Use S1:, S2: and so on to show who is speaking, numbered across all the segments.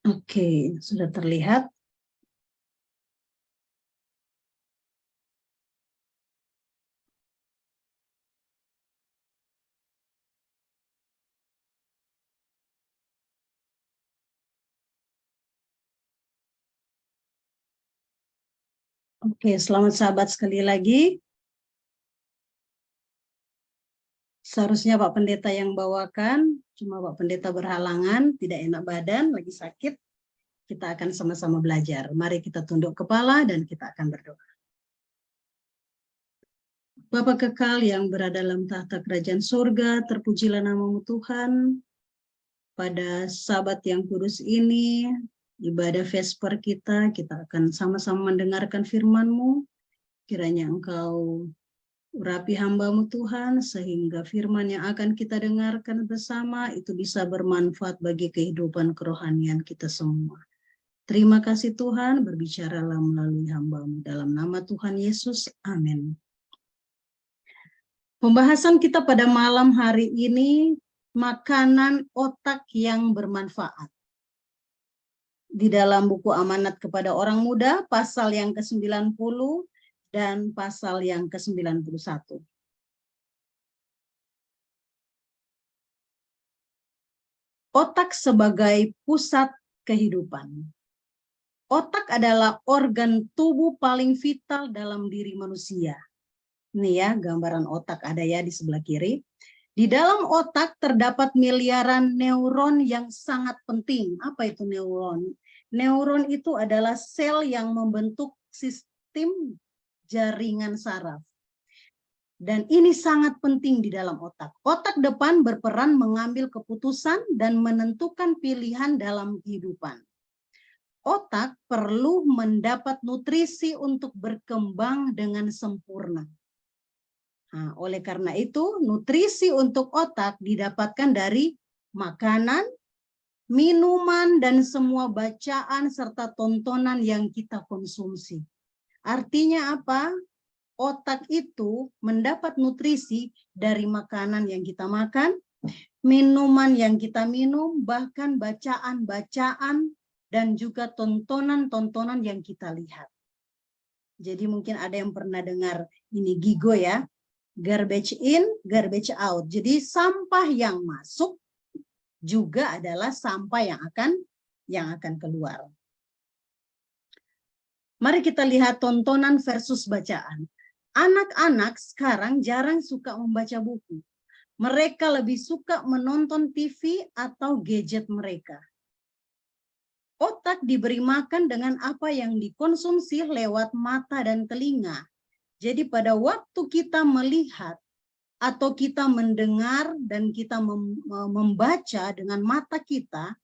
S1: Oke, sudah terlihat. Oke, selamat sahabat sekali lagi. Seharusnya Pak Pendeta yang bawakan, cuma Pak Pendeta berhalangan, tidak enak badan, lagi sakit. Kita akan sama-sama belajar. Mari kita tunduk kepala dan kita akan berdoa. Bapa kekal yang berada dalam tahta kerajaan surga, terpujilah namamu Tuhan. Pada sabat yang kudus ini, ibadah Vesper kita akan sama-sama mendengarkan firman-Mu. Kiranya Engkau urapi hamba-Mu Tuhan, sehingga firman yang akan kita dengarkan bersama itu bisa bermanfaat bagi kehidupan kerohanian kita semua. Terima kasih Tuhan, berbicaralah melalui hamba-Mu. Dalam nama Tuhan Yesus, amin. Pembahasan kita pada malam hari ini, makanan otak yang bermanfaat. Di dalam buku Amanat kepada Orang Muda, pasal yang ke-90 dan pasal yang ke-91. Otak sebagai pusat kehidupan. Otak adalah organ tubuh paling vital dalam diri manusia. Ini ya, gambaran otak ada ya di sebelah kiri. Di dalam otak terdapat miliaran neuron yang sangat penting. Apa itu neuron? Neuron itu adalah sel yang membentuk sistem jaringan saraf. Dan ini sangat penting di dalam otak. Otak depan berperan mengambil keputusan dan menentukan pilihan dalam kehidupan. Otak perlu mendapat nutrisi untuk berkembang dengan sempurna. Nah, oleh karena itu, nutrisi untuk otak didapatkan dari makanan, minuman, dan semua bacaan serta tontonan yang kita konsumsi. Artinya apa? Otak itu mendapat nutrisi dari makanan yang kita makan, minuman yang kita minum, bahkan bacaan-bacaan, dan juga tontonan-tontonan yang kita lihat. Jadi mungkin ada yang pernah dengar ini GIGO ya, garbage in, garbage out. Jadi sampah yang masuk juga adalah sampah yang akan keluar. Mari kita lihat tontonan versus bacaan. Anak-anak sekarang jarang suka membaca buku. Mereka lebih suka menonton TV atau gadget mereka. Otak diberi makan dengan apa yang dikonsumsi lewat mata dan telinga. Jadi pada waktu kita melihat atau kita mendengar dan kita membaca dengan mata kita,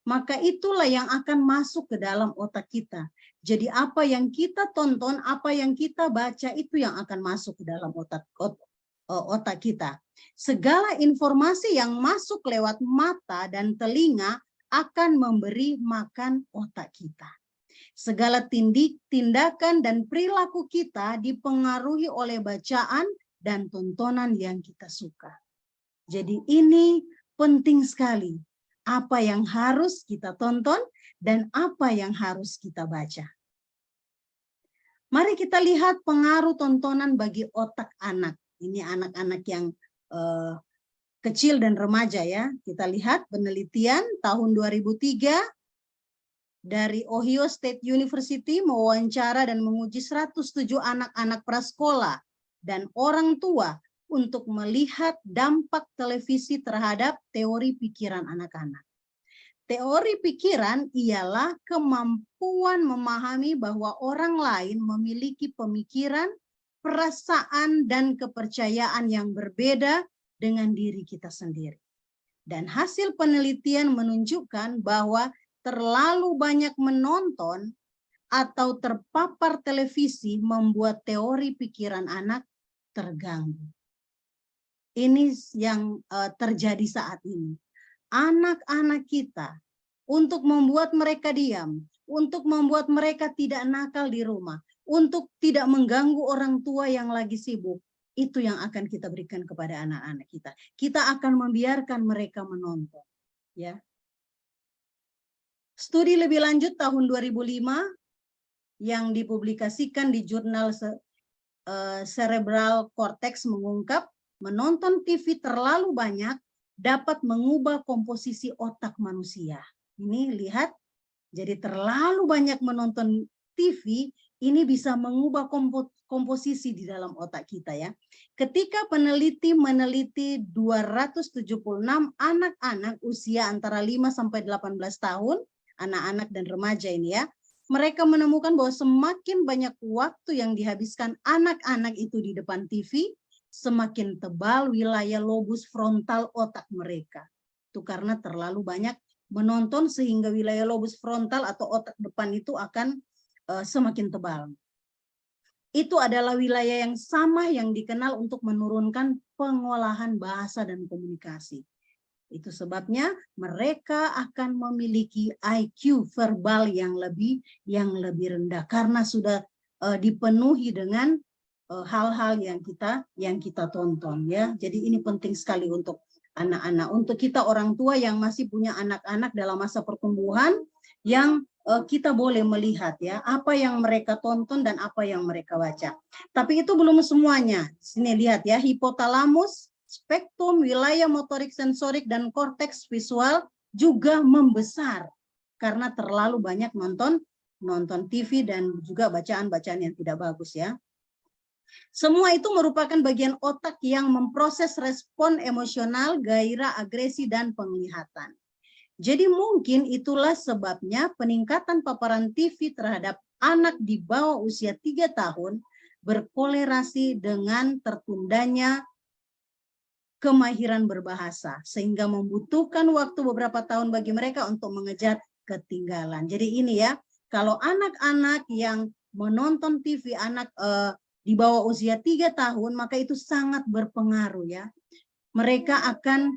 S1: maka itulah yang akan masuk ke dalam otak kita. Jadi apa yang kita tonton, apa yang kita baca, itu yang akan masuk ke dalam otak kita. Segala informasi yang masuk lewat mata dan telinga akan memberi makan otak kita. Segala tindakan dan perilaku kita dipengaruhi oleh bacaan dan tontonan yang kita suka. Jadi ini penting sekali. Apa yang harus kita tonton dan apa yang harus kita baca. Mari kita lihat pengaruh tontonan bagi otak anak. Ini anak-anak yang kecil dan remaja ya. Kita lihat penelitian tahun 2003 dari Ohio State University mewawancara dan menguji 107 anak-anak prasekolah dan orang tua untuk melihat dampak televisi terhadap teori pikiran anak-anak. Teori pikiran ialah kemampuan memahami bahwa orang lain memiliki pemikiran, perasaan, dan kepercayaan yang berbeda dengan diri kita sendiri. Dan hasil penelitian menunjukkan bahwa terlalu banyak menonton atau terpapar televisi membuat teori pikiran anak terganggu. Ini yang terjadi saat ini. Anak-anak kita, untuk membuat mereka diam, untuk membuat mereka tidak nakal di rumah, untuk tidak mengganggu orang tua yang lagi sibuk, itu yang akan kita berikan kepada anak-anak kita. Kita akan membiarkan mereka menonton, ya. Studi lebih lanjut tahun 2005 yang dipublikasikan di jurnal Cerebral Cortex mengungkap menonton TV terlalu banyak dapat mengubah komposisi otak manusia. Ini lihat, jadi terlalu banyak menonton TV ini bisa mengubah komposisi di dalam otak kita ya. Ketika peneliti meneliti 276 anak-anak usia antara 5 sampai 18 tahun, anak-anak dan remaja ini ya, mereka menemukan bahwa semakin banyak waktu yang dihabiskan anak-anak itu di depan TV, semakin tebal wilayah lobus frontal otak mereka. Itu karena terlalu banyak menonton sehingga wilayah lobus frontal atau otak depan itu akan semakin tebal. Itu adalah wilayah yang sama yang dikenal untuk menurunkan pengolahan bahasa dan komunikasi. Itu sebabnya mereka akan memiliki IQ verbal yang lebih rendah karena sudah dipenuhi dengan hal-hal yang kita tonton ya. Jadi ini penting sekali untuk anak-anak, untuk kita orang tua yang masih punya anak-anak dalam masa pertumbuhan, yang kita boleh melihat ya apa yang mereka tonton dan apa yang mereka baca. Tapi itu belum semuanya. Sini lihat ya, hipotalamus, spektrum wilayah motorik sensorik dan korteks visual juga membesar karena terlalu banyak nonton TV dan juga bacaan-bacaan yang tidak bagus ya. Semua itu merupakan bagian otak yang memproses respon emosional, gairah, agresi, dan penglihatan. Jadi mungkin itulah sebabnya peningkatan paparan TV terhadap anak di bawah usia 3 tahun berkolerasi dengan tertundanya kemahiran berbahasa, sehingga membutuhkan waktu beberapa tahun bagi mereka untuk mengejar ketinggalan. Jadi ini ya, kalau anak-anak yang menonton TV, anak di bawah usia 3 tahun, maka itu sangat berpengaruh ya. Mereka akan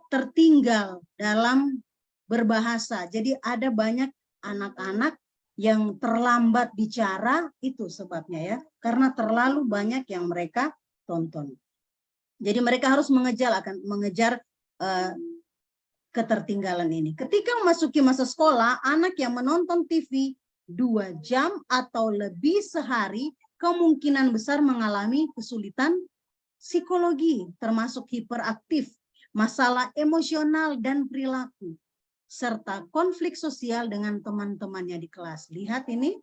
S1: tertinggal dalam berbahasa. Jadi ada banyak anak-anak yang terlambat bicara, itu sebabnya ya, karena terlalu banyak yang mereka tonton. Jadi mereka harus mengejar ketertinggalan ini. Ketika memasuki masa sekolah, anak yang menonton TV 2 jam atau lebih sehari kemungkinan besar mengalami kesulitan psikologi, termasuk hiperaktif, masalah emosional dan perilaku, serta konflik sosial dengan teman-temannya di kelas. Lihat ini,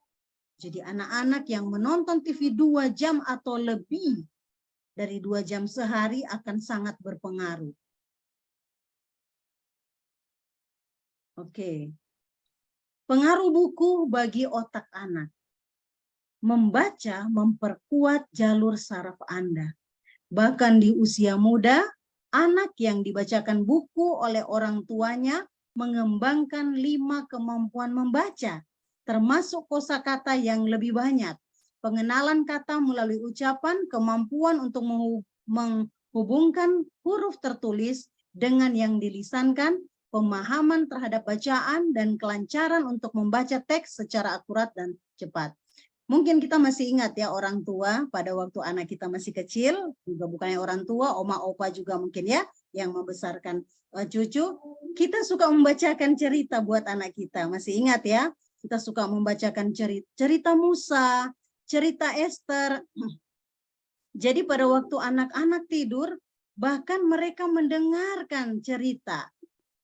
S1: jadi anak-anak yang menonton TV 2 jam atau lebih dari 2 jam sehari akan sangat berpengaruh. Oke. Pengaruh buku bagi otak anak. Membaca memperkuat jalur saraf Anda. Bahkan di usia muda, anak yang dibacakan buku oleh orang tuanya mengembangkan 5 kemampuan membaca, termasuk kosakata yang lebih banyak, pengenalan kata melalui ucapan, kemampuan untuk menghubungkan huruf tertulis dengan yang dilisankan, pemahaman terhadap bacaan, dan kelancaran untuk membaca teks secara akurat dan cepat. Mungkin kita masih ingat ya orang tua pada waktu anak kita masih kecil, juga bukannya orang tua, oma opa juga mungkin ya, yang membesarkan cucu, kita suka membacakan cerita buat anak kita. Masih ingat ya? Kita suka membacakan cerita Musa, cerita Esther. Jadi pada waktu anak-anak tidur, bahkan mereka mendengarkan cerita.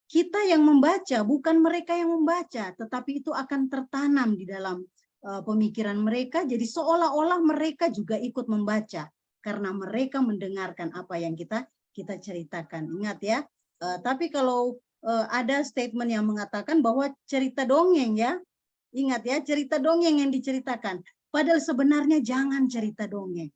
S1: Kita yang membaca, bukan mereka yang membaca, tetapi itu akan tertanam di dalam pemikiran mereka. Jadi seolah-olah mereka juga ikut membaca karena mereka mendengarkan apa yang kita ceritakan. Ingat ya. Tapi kalau ada statement yang mengatakan bahwa cerita dongeng ya, ingat ya, cerita dongeng yang diceritakan. Padahal sebenarnya jangan cerita dongeng.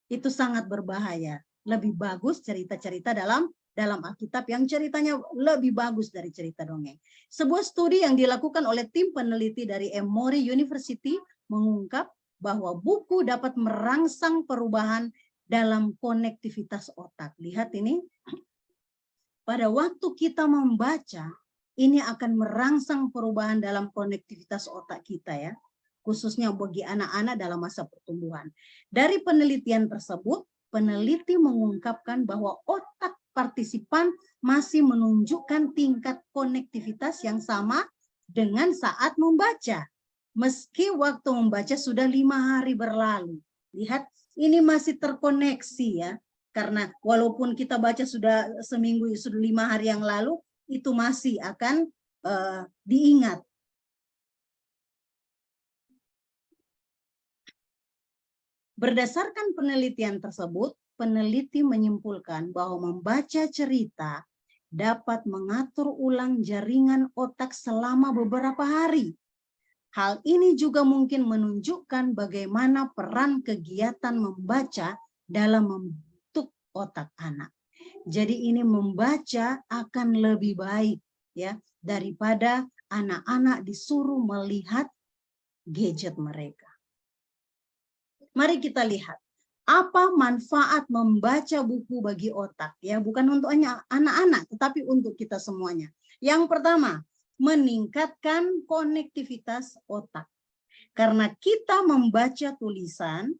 S1: Itu sangat berbahaya. Lebih bagus cerita-cerita dalam Alkitab yang ceritanya lebih bagus dari cerita dongeng. Sebuah studi yang dilakukan oleh tim peneliti dari Emory University mengungkap bahwa buku dapat merangsang perubahan dalam konektivitas otak. Lihat ini, pada waktu kita membaca, ini akan merangsang perubahan dalam konektivitas otak kita ya, khususnya bagi anak-anak dalam masa pertumbuhan. Dari penelitian tersebut, peneliti mengungkapkan bahwa otak partisipan masih menunjukkan tingkat konektivitas yang sama dengan saat membaca. Meski waktu membaca sudah 5 hari berlalu. Lihat, ini masih terkoneksi ya. Karena walaupun kita baca sudah seminggu, sudah 5 hari yang lalu, itu masih akan diingat. Berdasarkan penelitian tersebut, peneliti menyimpulkan bahwa membaca cerita dapat mengatur ulang jaringan otak selama beberapa hari. Hal ini juga mungkin menunjukkan bagaimana peran kegiatan membaca dalam membentuk otak anak. Jadi ini membaca akan lebih baik ya daripada anak-anak disuruh melihat gadget mereka. Mari kita lihat apa manfaat membaca buku bagi otak ya, bukan untuk hanya anak-anak tetapi untuk kita semuanya. Yang pertama, meningkatkan konektivitas otak. Karena kita membaca tulisan,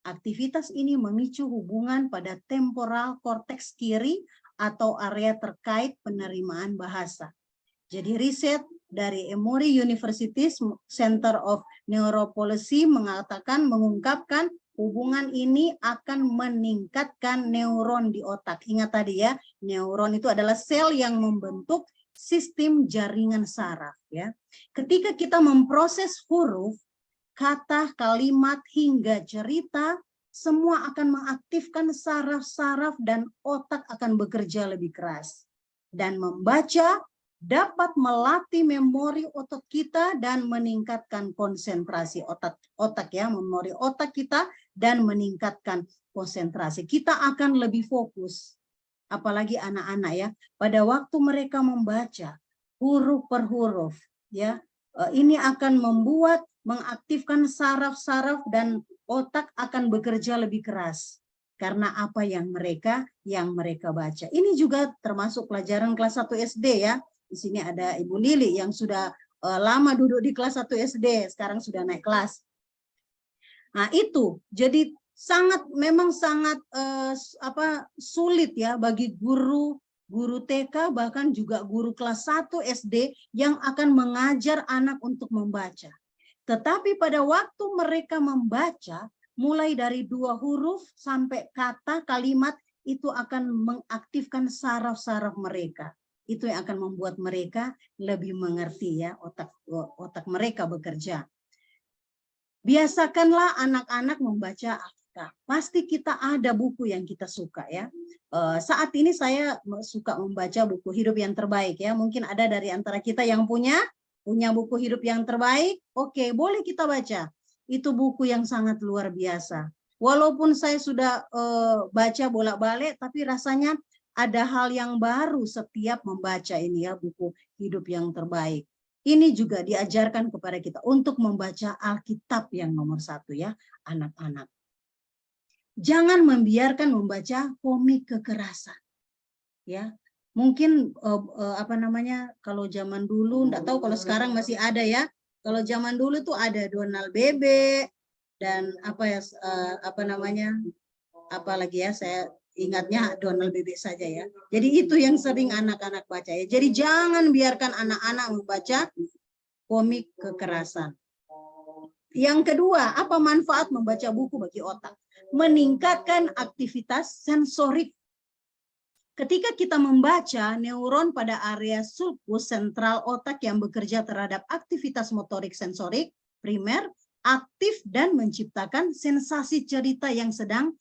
S1: aktivitas ini memicu hubungan pada temporal korteks kiri atau area terkait penerimaan bahasa. Jadi riset dari Emory University Center of Neuropolicy mengungkapkan hubungan ini akan meningkatkan neuron di otak. Ingat tadi ya, neuron itu adalah sel yang membentuk sistem jaringan saraf ya. Ketika kita memproses huruf, kata, kalimat hingga cerita, semua akan mengaktifkan saraf-saraf dan otak akan bekerja lebih keras. Dan membaca dapat melatih memori otak kita dan meningkatkan konsentrasi otak ya, memori otak kita dan meningkatkan konsentrasi. Kita akan lebih fokus. Apalagi anak-anak ya, pada waktu mereka membaca huruf per huruf ya, ini akan membuat mengaktifkan saraf-saraf dan otak akan bekerja lebih keras karena apa yang mereka baca. Ini juga termasuk pelajaran kelas 1 SD ya. Di sini ada Ibu Lili yang sudah lama duduk di kelas 1 SD, sekarang sudah naik kelas. Nah, itu jadi memang sangat sulit ya bagi guru TK bahkan juga guru kelas 1 SD yang akan mengajar anak untuk membaca. Tetapi pada waktu mereka membaca, mulai dari 2 huruf sampai kata, kalimat, itu akan mengaktifkan saraf-saraf mereka. Itu yang akan membuat mereka lebih mengerti ya, otak mereka bekerja. Biasakanlah anak-anak membaca Alkitab. Pasti kita ada buku yang kita suka ya. Saat ini saya suka membaca buku Hidup yang Terbaik ya. Mungkin ada dari antara kita yang punya buku Hidup yang Terbaik. Oke, boleh kita baca. Itu buku yang sangat luar biasa. Walaupun saya sudah baca bolak-balik, tapi rasanya ada hal yang baru setiap membaca ini ya, buku Hidup yang Terbaik. Ini juga diajarkan kepada kita untuk membaca Alkitab yang nomor 1 ya, anak-anak. Jangan membiarkan membaca komik kekerasan. Ya. Mungkin kalau zaman dulu, enggak tahu kalau sekarang masih ada ya. Kalau zaman dulu tuh ada Donald Bebek dan apalagi ya, saya ingatnya Donald Bebek saja ya. Jadi itu yang sering anak-anak baca ya. Jadi jangan biarkan anak-anak membaca komik kekerasan. Yang kedua, apa manfaat membaca buku bagi otak? Meningkatkan aktivitas sensorik. Ketika kita membaca, neuron pada area sulcus sentral otak yang bekerja terhadap aktivitas motorik sensorik primer aktif dan menciptakan sensasi cerita yang sedang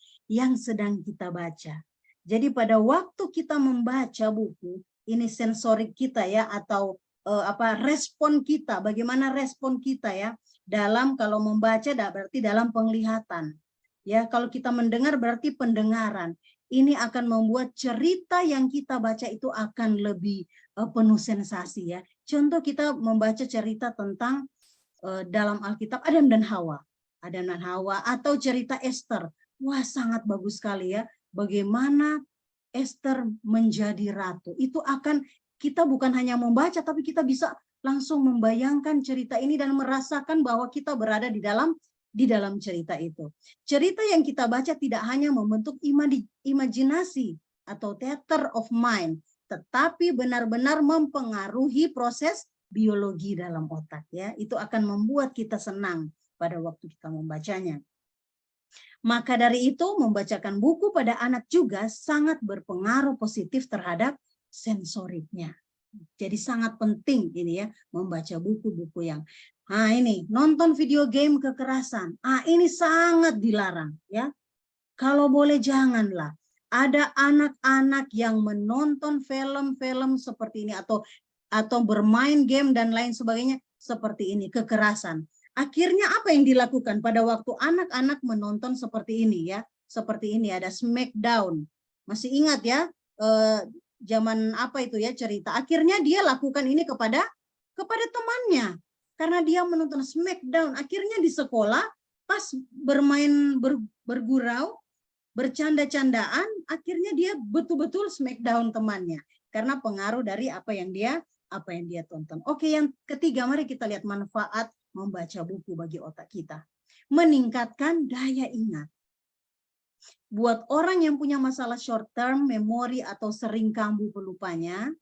S1: kita baca. Jadi pada waktu kita membaca buku, ini sensorik kita ya, atau respon kita, bagaimana respon kita ya dalam, kalau membaca berarti dalam penglihatan. Ya, kalau kita mendengar berarti pendengaran. Ini akan membuat cerita yang kita baca itu akan lebih penuh sensasi ya. Contoh kita membaca cerita tentang dalam Alkitab Adam dan Hawa atau cerita Esther. Wah, sangat bagus sekali ya. Bagaimana Esther menjadi ratu. Itu akan kita bukan hanya membaca, tapi kita bisa langsung membayangkan cerita ini dan merasakan bahwa kita berada di dalam cerita itu. Cerita yang kita baca tidak hanya membentuk imajinasi atau theater of mind, tetapi benar-benar mempengaruhi proses biologi dalam otak ya. Itu akan membuat kita senang pada waktu kita membacanya. Maka dari itu membacakan buku pada anak juga sangat berpengaruh positif terhadap sensoriknya. Jadi sangat penting ini ya, membaca buku-buku yang ini nonton video game kekerasan. Ini sangat dilarang ya. Kalau boleh janganlah. Ada anak-anak yang menonton film-film seperti ini atau bermain game dan lain sebagainya seperti ini, kekerasan. Akhirnya apa yang dilakukan pada waktu anak-anak menonton seperti ini ya? Seperti ini ada Smackdown. Masih ingat ya? Zaman apa itu ya cerita. Akhirnya dia lakukan ini kepada temannya. Karena dia menonton Smackdown. Akhirnya di sekolah pas bermain bergurau, bercanda-candaan, akhirnya dia betul-betul Smackdown temannya. Karena pengaruh dari apa yang dia tonton. Oke, yang ketiga mari kita lihat manfaat membaca buku bagi otak kita. Meningkatkan daya ingat. Buat orang yang punya masalah short term memory atau sering kambuh pelupanya,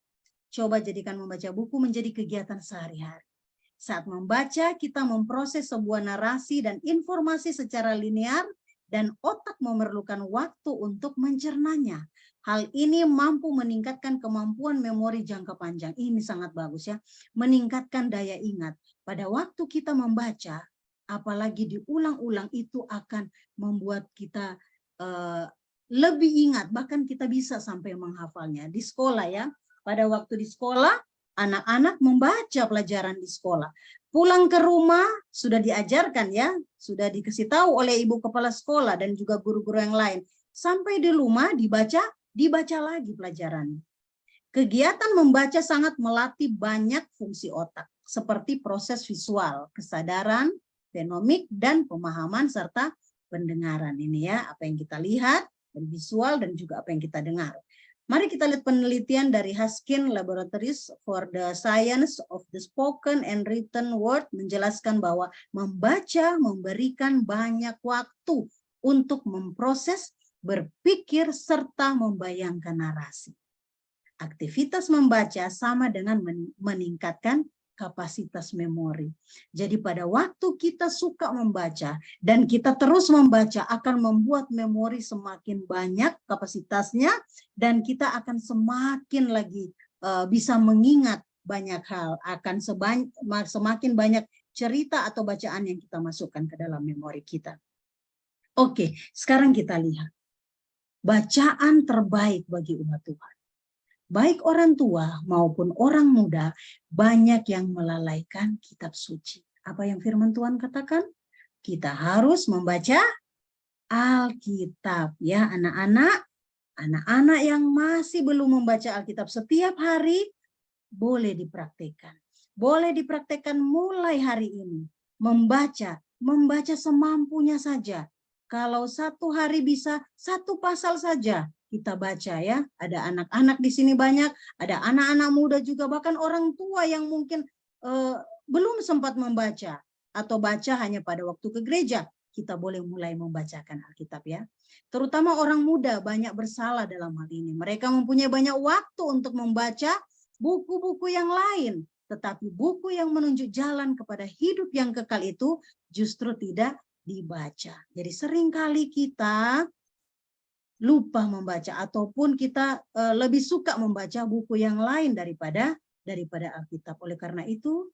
S1: coba jadikan membaca buku menjadi kegiatan sehari-hari. Saat membaca, kita memproses sebuah narasi dan informasi secara linear dan otak memerlukan waktu untuk mencernanya. Hal ini mampu meningkatkan kemampuan memori jangka panjang. Ini sangat bagus ya. Meningkatkan daya ingat. Pada waktu kita membaca, apalagi diulang-ulang, itu akan membuat kita lebih ingat. Bahkan kita bisa sampai menghafalnya. Di sekolah ya. Pada waktu di sekolah, anak-anak membaca pelajaran di sekolah. Pulang ke rumah sudah diajarkan ya. Sudah dikasih tahu oleh ibu kepala sekolah dan juga guru-guru yang lain. Sampai di rumah dibaca lagi pelajaran. Kegiatan membaca sangat melatih banyak fungsi otak, seperti proses visual, kesadaran, fenomik, dan pemahaman serta pendengaran. Ini ya, apa yang kita lihat, dan visual, dan juga apa yang kita dengar. Mari kita lihat penelitian dari Haskin Laboratories for the Science of the Spoken and Written Word menjelaskan bahwa membaca memberikan banyak waktu untuk memproses, berpikir, serta membayangkan narasi. Aktivitas membaca sama dengan meningkatkan kapasitas memori. Jadi pada waktu kita suka membaca dan kita terus membaca akan membuat memori semakin banyak kapasitasnya dan kita akan semakin lagi bisa mengingat banyak hal, akan semakin banyak cerita atau bacaan yang kita masukkan ke dalam memori kita. Oke, sekarang kita lihat. Bacaan terbaik bagi umat Tuhan. Baik orang tua maupun orang muda banyak yang melalaikan kitab suci. Apa yang firman Tuhan katakan? Kita harus membaca Alkitab ya anak-anak. Anak-anak yang masih belum membaca Alkitab setiap hari boleh dipraktikkan. Boleh dipraktikkan mulai hari ini. Membaca semampunya saja. Kalau satu hari bisa satu pasal saja kita baca ya. Ada anak-anak di sini banyak, ada anak-anak muda juga, bahkan orang tua yang mungkin belum sempat membaca atau baca hanya pada waktu ke gereja. Kita boleh mulai membacakan Alkitab ya. Terutama orang muda banyak bersalah dalam hal ini. Mereka mempunyai banyak waktu untuk membaca buku-buku yang lain. Tetapi buku yang menunjuk jalan kepada hidup yang kekal itu justru tidak dibaca. Jadi seringkali kita lupa membaca ataupun kita lebih suka membaca buku yang lain daripada Alkitab. Oleh karena itu,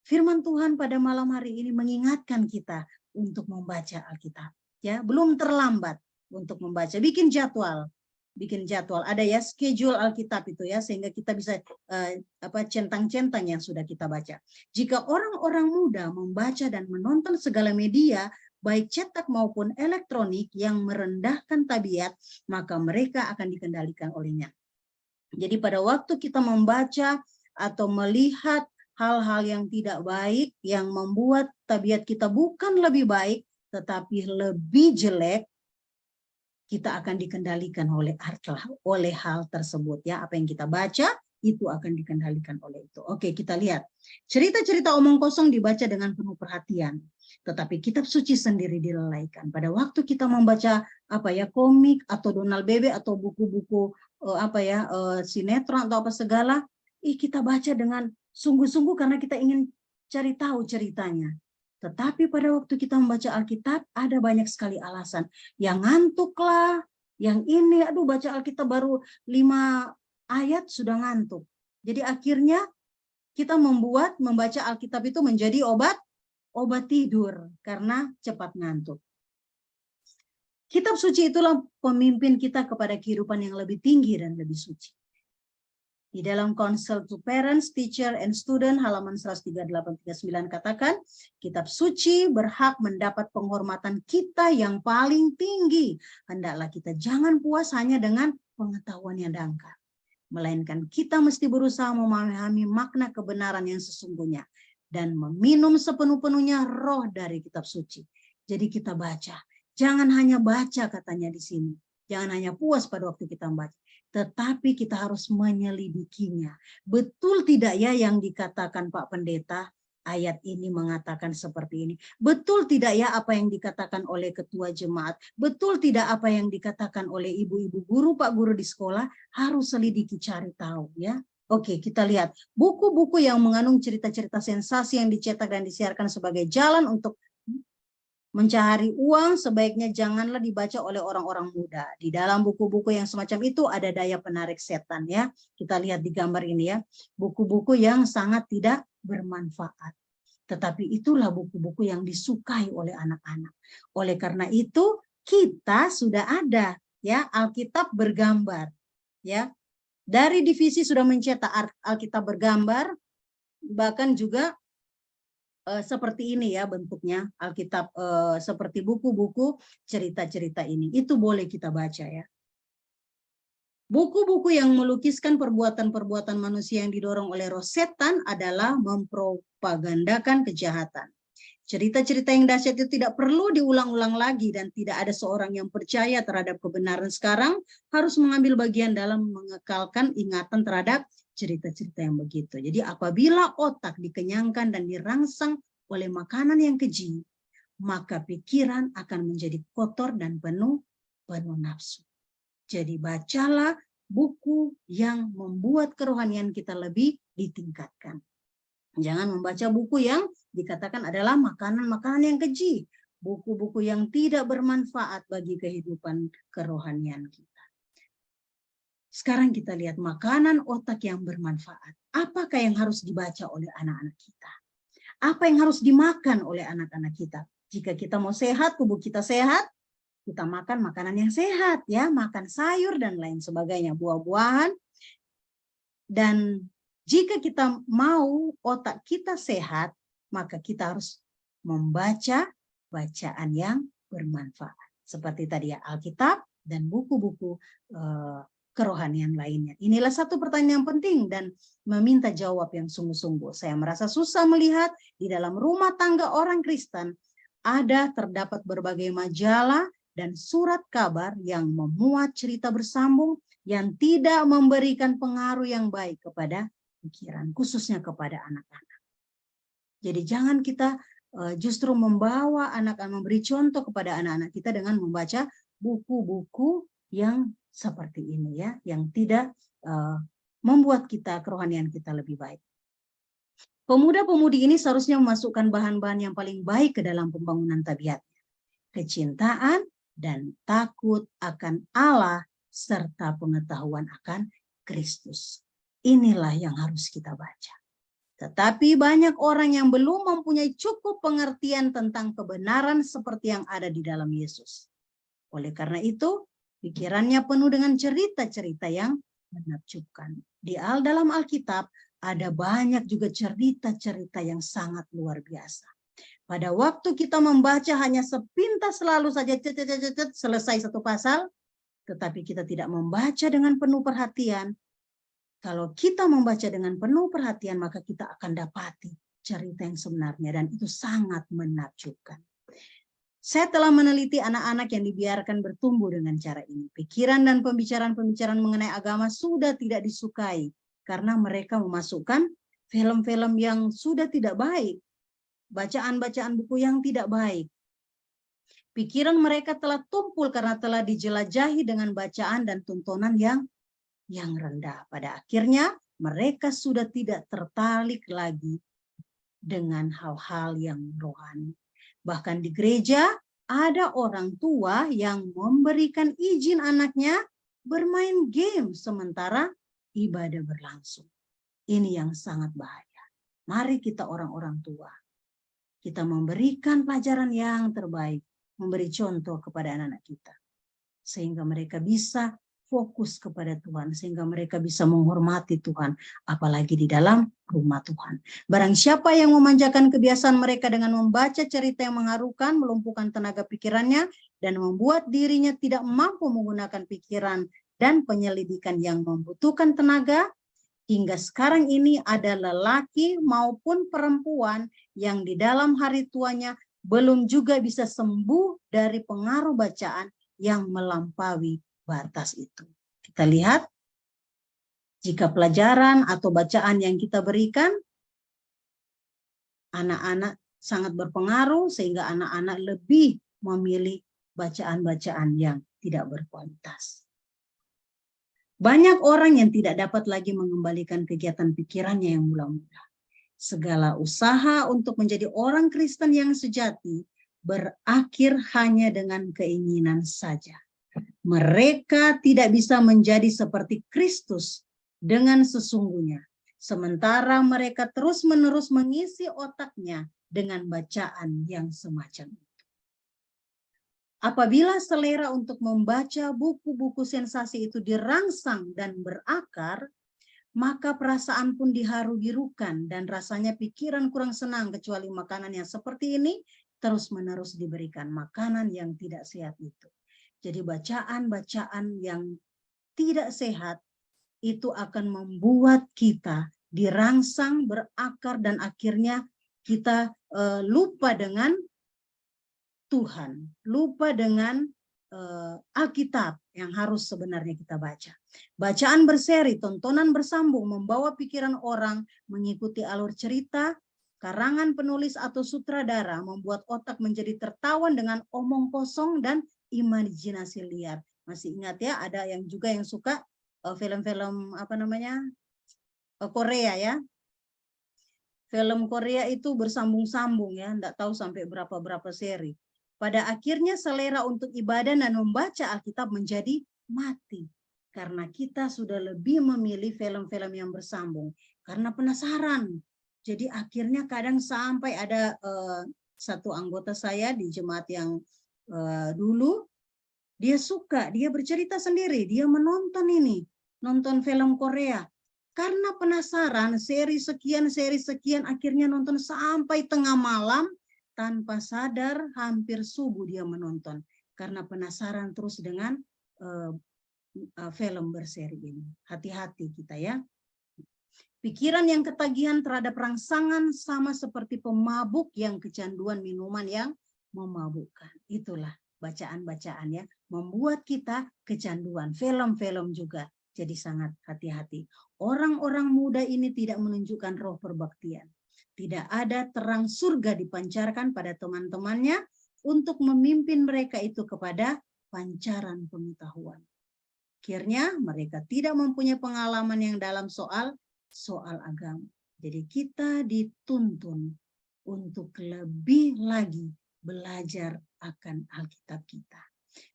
S1: firman Tuhan pada malam hari ini mengingatkan kita untuk membaca Alkitab. Ya, belum terlambat untuk membaca. Bikin jadwal. Ada ya schedule Alkitab itu ya, sehingga kita bisa centang-centang yang sudah kita baca. Jika orang-orang muda membaca dan menonton segala media baik cetak maupun elektronik yang merendahkan tabiat, maka mereka akan dikendalikan olehnya. Jadi pada waktu kita membaca atau melihat hal-hal yang tidak baik yang membuat tabiat kita bukan lebih baik tetapi lebih jelek, kita akan dikendalikan oleh hal tersebut ya. Apa yang kita baca itu akan dikendalikan oleh itu. Oke, kita lihat. Cerita-cerita omong kosong dibaca dengan penuh perhatian, tetapi kitab suci sendiri dilalaikan. Pada waktu kita membaca komik atau Donald Bebe atau buku-buku sinetron atau apa segala, kita baca dengan sungguh-sungguh karena kita ingin cari tahu ceritanya. Tetapi pada waktu kita membaca Alkitab, ada banyak sekali alasan. Yang ngantuk lah, yang ini, aduh baca Alkitab baru 5 ayat sudah ngantuk. Jadi akhirnya kita membaca Alkitab itu menjadi obat tidur karena cepat ngantuk. Kitab suci itulah pemimpin kita kepada kehidupan yang lebih tinggi dan lebih suci. Di dalam Counsel to Parents, Teacher, and Student halaman 138-39 katakan, kitab suci berhak mendapat penghormatan kita yang paling tinggi. Hendaklah kita jangan puas hanya dengan pengetahuan yang dangkal, melainkan kita mesti berusaha memahami makna kebenaran yang sesungguhnya dan meminum sepenuh-penuhnya roh dari kitab suci. Jadi kita baca. Jangan hanya baca katanya di sini. Jangan hanya puas pada waktu kita membaca. Tetapi kita harus menyelidikinya. Betul tidak ya yang dikatakan Pak Pendeta, ayat ini mengatakan seperti ini? Betul tidak ya apa yang dikatakan oleh ketua jemaat? Betul tidak apa yang dikatakan oleh ibu-ibu guru, Pak guru di sekolah? Harus selidiki, cari tahu ya. Oke, kita lihat buku-buku yang mengandung cerita-cerita sensasi yang dicetak dan disiarkan sebagai jalan untuk mencari uang sebaiknya janganlah dibaca oleh orang-orang muda. Di dalam buku-buku yang semacam itu ada daya penarik setan ya. Kita lihat di gambar ini ya. Buku-buku yang sangat tidak bermanfaat. Tetapi itulah buku-buku yang disukai oleh anak-anak. Oleh karena itu kita sudah ada ya Alkitab bergambar ya. Dari divisi sudah mencetak Alkitab bergambar, bahkan juga seperti ini ya bentuknya Alkitab seperti buku-buku cerita-cerita ini. Itu boleh kita baca ya. Buku-buku yang melukiskan perbuatan-perbuatan manusia yang didorong oleh roh setan adalah mempropagandakan kejahatan. Cerita-cerita yang dahsyat itu tidak perlu diulang-ulang lagi dan tidak ada seorang yang percaya terhadap kebenaran sekarang harus mengambil bagian dalam mengekalkan ingatan terhadap cerita-cerita yang begitu. Jadi apabila otak dikenyangkan dan dirangsang oleh makanan yang keji, maka pikiran akan menjadi kotor dan penuh nafsu. Jadi bacalah buku yang membuat kerohanian kita lebih ditingkatkan. Jangan membaca buku yang dikatakan adalah makanan-makanan yang keji, buku-buku yang tidak bermanfaat bagi kehidupan kerohanian kita. Sekarang kita lihat makanan otak yang bermanfaat. Apakah yang harus dibaca oleh anak-anak kita? Apa yang harus dimakan oleh anak-anak kita? Jika kita mau sehat, tubuh kita sehat, kita makan makanan yang sehat ya, makan sayur dan lain sebagainya, buah-buahan. Dan jika kita mau otak kita sehat, maka kita harus membaca bacaan yang bermanfaat. Seperti tadi ya, Alkitab dan buku-buku kerohanian lainnya. Inilah satu pertanyaan yang penting dan meminta jawab yang sungguh-sungguh. Saya merasa susah melihat di dalam rumah tangga orang Kristen terdapat berbagai majalah dan surat kabar yang memuat cerita bersambung yang tidak memberikan pengaruh yang baik kepada pikiran, khususnya kepada anak-anak. Jadi jangan kita justru membawa anak-anak, memberi contoh kepada anak-anak kita dengan membaca buku-buku yang seperti ini ya, yang tidak membuat kerohanian kita lebih baik. Pemuda-pemudi ini seharusnya memasukkan bahan-bahan yang paling baik ke dalam pembangunan tabiatnya. Kecintaan dan takut akan Allah serta pengetahuan akan Kristus. Inilah yang harus kita baca. Tetapi banyak orang yang belum mempunyai cukup pengertian tentang kebenaran seperti yang ada di dalam Yesus. Oleh karena itu, pikirannya penuh dengan cerita-cerita yang menakjubkan. Di dalam Alkitab ada banyak juga cerita-cerita yang sangat luar biasa. Pada waktu kita membaca hanya sepintas selalu saja selesai satu pasal, tetapi kita tidak membaca dengan penuh perhatian. Kalau kita membaca dengan penuh perhatian, maka kita akan dapati cerita yang sebenarnya, dan itu sangat menakjubkan. Saya telah meneliti anak-anak yang dibiarkan bertumbuh dengan cara ini. Pikiran dan pembicaraan-pembicaraan mengenai agama sudah tidak disukai, karena mereka memasukkan film-film yang sudah tidak baik, bacaan-bacaan buku yang tidak baik. Pikiran mereka telah tumpul karena telah dijelajahi dengan bacaan dan tontonan yang rendah. Pada akhirnya mereka sudah tidak tertarik lagi dengan hal-hal yang rohani. Bahkan di gereja ada orang tua yang memberikan izin anaknya bermain game sementara ibadah berlangsung. Ini yang sangat bahaya. Mari kita orang-orang tua, kita memberikan pelajaran yang terbaik, memberi contoh kepada anak-anak kita, sehingga mereka bisa fokus kepada Tuhan, sehingga mereka bisa menghormati Tuhan, apalagi di dalam rumah Tuhan. Barang siapa yang memanjakan kebiasaan mereka dengan membaca cerita yang mengharukan, melumpuhkan tenaga pikirannya, dan membuat dirinya tidak mampu menggunakan pikiran dan penyelidikan yang membutuhkan tenaga, hingga sekarang ini ada lelaki maupun perempuan yang di dalam hari tuanya belum juga bisa sembuh dari pengaruh bacaan yang melampaui batas itu. Kita lihat, jika pelajaran atau bacaan yang kita berikan, anak-anak sangat berpengaruh sehingga anak-anak lebih memilih bacaan-bacaan yang tidak berkualitas. Banyak orang yang tidak dapat lagi mengembalikan kegiatan pikirannya yang mula-mula. Segala usaha untuk menjadi orang Kristen yang sejati berakhir hanya dengan keinginan saja. Mereka tidak bisa menjadi seperti Kristus dengan sesungguhnya, sementara mereka terus-menerus mengisi otaknya dengan bacaan yang semacam itu. Apabila selera untuk membaca buku-buku sensasi itu dirangsang dan berakar, maka perasaan pun diharu-birukan dan rasanya pikiran kurang senang, kecuali makanan yang seperti ini terus-menerus diberikan, makanan yang tidak sehat itu. Jadi bacaan-bacaan yang tidak sehat itu akan membuat kita dirangsang, berakar, dan akhirnya kita lupa dengan Tuhan, lupa dengan Alkitab yang harus sebenarnya kita baca. Bacaan berseri, tontonan bersambung membawa pikiran orang mengikuti alur cerita, karangan penulis atau sutradara, membuat otak menjadi tertawan dengan omong kosong dan imajinasi liar. Masih ingat ya, ada yang juga yang suka film-film Korea ya. Film Korea itu bersambung-sambung ya, enggak tahu sampai berapa seri. Pada akhirnya selera untuk ibadah dan membaca Alkitab menjadi mati. Karena kita sudah lebih memilih film-film yang bersambung. Karena penasaran. Jadi akhirnya kadang sampai ada satu anggota saya di jemaat yang dulu, dia bercerita sendiri, dia nonton film Korea. Karena penasaran, seri sekian, akhirnya nonton sampai tengah malam, tanpa sadar hampir subuh dia menonton. Karena penasaran terus dengan film berseri ini. Hati-hati kita ya. Pikiran yang ketagihan terhadap rangsangan sama seperti pemabuk yang kecanduan minuman yang memabukkan. Itulah bacaan-bacaan ya, membuat kita kecanduan. Film-film juga. Jadi sangat hati-hati. Orang-orang muda ini tidak menunjukkan roh perbaktian. Tidak ada terang surga dipancarkan pada teman-temannya untuk memimpin mereka itu kepada pancaran pengetahuan. Akhirnya mereka tidak mempunyai pengalaman yang dalam soal agama. Jadi kita dituntun untuk lebih lagi belajar akan Alkitab kita.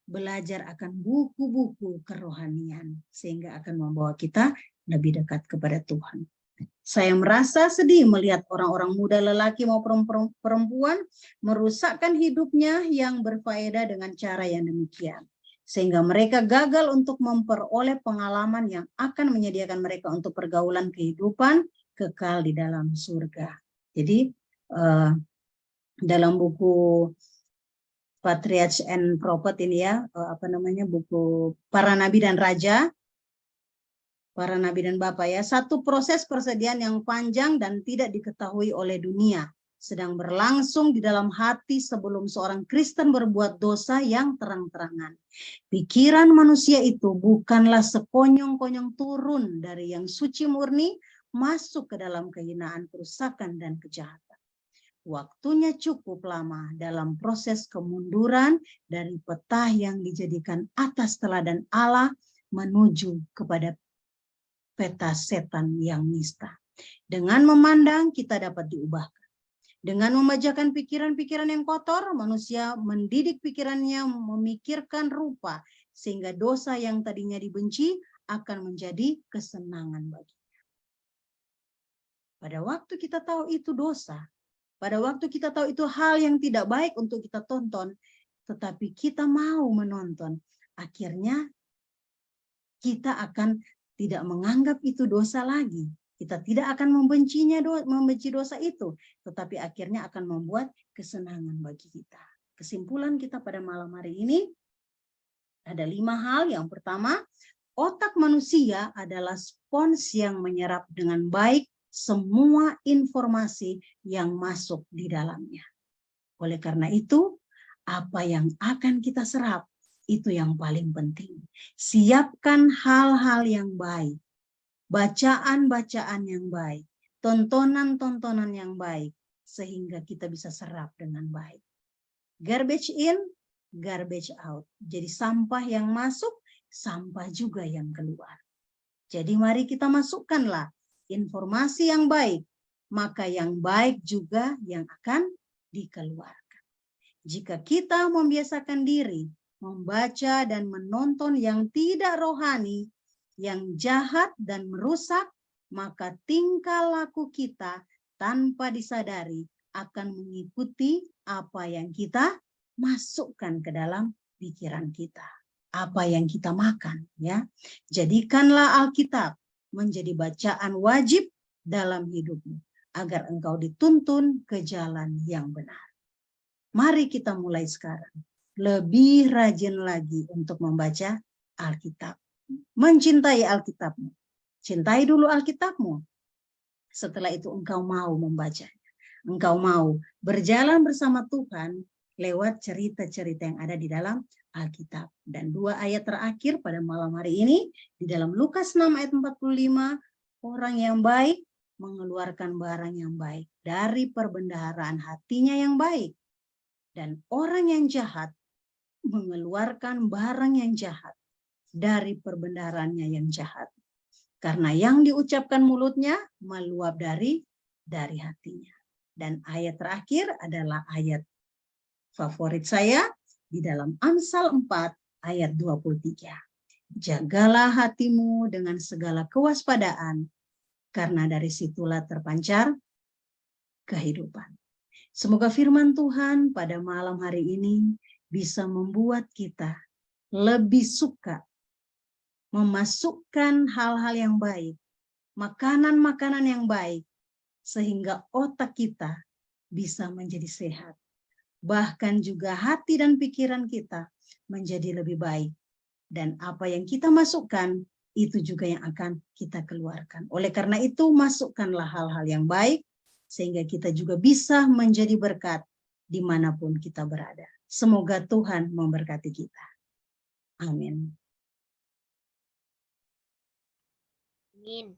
S1: Belajar akan buku-buku kerohanian sehingga akan membawa kita lebih dekat kepada Tuhan. Saya merasa sedih melihat orang-orang muda lelaki maupun perempuan merusakkan hidupnya yang berfaedah dengan cara yang demikian. Sehingga mereka gagal untuk memperoleh pengalaman yang akan menyediakan mereka untuk pergaulan kehidupan kekal di dalam surga. Jadi dalam buku Patriarchs and Prophets ini ya, buku Para Nabi dan Raja, para nabi dan bapak ya, satu proses persediaan yang panjang dan tidak diketahui oleh dunia sedang berlangsung di dalam hati sebelum seorang Kristen berbuat dosa yang terang-terangan. Pikiran manusia itu bukanlah sekonyong-konyong turun dari yang suci murni masuk ke dalam kehinaan, kerusakan, dan kejahatan. Waktunya cukup lama dalam proses kemunduran dari peta yang dijadikan atas teladan Allah menuju kepada peta setan yang nista. Dengan memandang kita dapat diubahkan. Dengan membajakan pikiran-pikiran yang kotor, manusia mendidik pikirannya memikirkan rupa, sehingga dosa yang tadinya dibenci akan menjadi kesenangan baginya. Pada waktu kita tahu itu dosa, pada waktu kita tahu itu hal yang tidak baik untuk kita tonton, tetapi kita mau menonton, akhirnya kita akan tidak menganggap itu dosa lagi. Kita tidak akan membenci dosa itu, tetapi akhirnya akan membuat kesenangan bagi kita. Kesimpulan kita pada malam hari ini ada 5 hal. Yang pertama, otak manusia adalah spons yang menyerap dengan baik semua informasi yang masuk di dalamnya. Oleh karena itu, apa yang akan kita serap itu yang paling penting. Siapkan hal-hal yang baik, bacaan-bacaan yang baik, tontonan-tontonan yang baik, sehingga kita bisa serap dengan baik. Garbage in, garbage out. Jadi sampah yang masuk, sampah juga yang keluar. Jadi mari kita masukkanlah informasi yang baik, maka yang baik juga yang akan dikeluarkan. Jika kita membiasakan diri membaca dan menonton yang tidak rohani, yang jahat dan merusak, maka tingkah laku kita tanpa disadari akan mengikuti apa yang kita masukkan ke dalam pikiran kita, apa yang kita makan, ya. Jadikanlah Alkitab menjadi bacaan wajib dalam hidupmu agar engkau dituntun ke jalan yang benar. Mari kita mulai sekarang lebih rajin lagi untuk membaca Alkitab. Mencintai Alkitabmu. Cintai dulu Alkitabmu. Setelah itu engkau mau membacanya. Engkau mau berjalan bersama Tuhan lewat cerita-cerita yang ada di dalam Alkitab. Dan 2 ayat terakhir pada malam hari ini, di dalam Lukas 6 ayat 45, orang yang baik mengeluarkan barang yang baik dari perbendaharaan hatinya yang baik. Dan orang yang jahat mengeluarkan barang yang jahat dari perbendaharannya yang jahat. Karena yang diucapkan mulutnya meluap dari hatinya. Dan ayat terakhir adalah ayat favorit saya di dalam Amsal 4 ayat 23. Jagalah hatimu dengan segala kewaspadaan, karena dari situlah terpancar kehidupan. Semoga firman Tuhan pada malam hari ini bisa membuat kita lebih suka memasukkan hal-hal yang baik, makanan-makanan yang baik, sehingga otak kita bisa menjadi sehat. Bahkan juga hati dan pikiran kita menjadi lebih baik. Dan apa yang kita masukkan, itu juga yang akan kita keluarkan. Oleh karena itu, masukkanlah hal-hal yang baik, sehingga kita juga bisa menjadi berkat dimanapun kita berada. Semoga Tuhan memberkati kita. Amin.
S2: Amin.